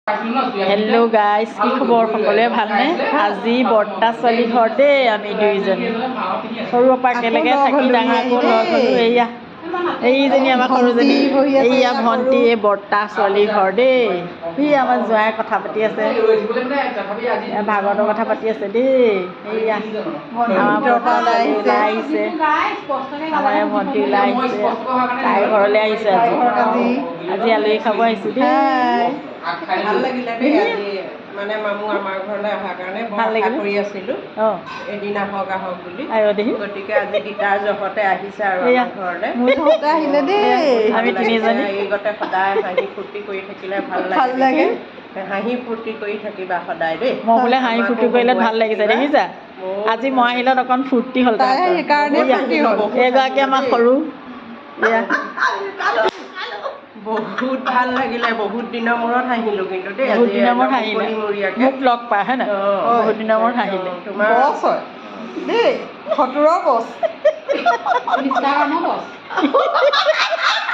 Hello' guys, কি খবৰ? সকলোৱে ভালনে? আজি বৰ্তা ছোৱালী ঘৰতে আমি দুইজনী সৰুৰ পৰা একেলগে থাকি ডাঙৰকৈ লগ হ'লোঁ। এইজনী আমাৰ সৰুজনী, এইয়া ভণ্টি, এই বৰ্তা ছোৱালীৰ ঘৰ দেই। সি আমাৰ জোঁৱাই কথা পাতি আছে, ভাগৱতৰ কথা পাতি আছে দেই। এইয়া আমাৰ বৰ্তা ছোৱালী ওলাই আহিছে, আমাৰ ভণ্টি ওলাই আহিছে, তাই ঘৰলৈ আহিছে। আজি আলহী খাব আহিছোঁ দেই। ভাল লাগিলে দেই আজি মানে মামু আমাৰ ঘৰলৈ অহাৰ কাৰণে বৰ আশা কৰি আছিলোঁ এদিন আহক বুলি। গতিকে আজি গীতাৰ জহতে আহিছে আৰু আমাৰ ঘৰলৈ আহিলে দেই। আমি তিনিজনী এইগতে সদায় হাঁহি ফূৰ্তি কৰি থাকিলে ভাল লাগে। হাঁহি ফূৰ্তি কৰি থাকিবা সদায় দেই। মই বোলে হাঁহি ফূৰ্তি কৰিলে ভাল লাগিছে, দেখিছা? আজি মই আহিলত অকণ ফূৰ্তি হ'ল। এইগৰাকী আমাৰ সৰু, বহুত ভাল লাগিলে। বহুত দিনৰ মূৰত হাঁহিলোঁ কিন্তু দেই। বহুত দিনৰ মূৰত হাঁহিলে, মোক লগ পাই হয় নাই? বহুত দিনৰ মূৰত হাঁহিলে। তোমাৰ বছ হয় দেই, 70 বছ।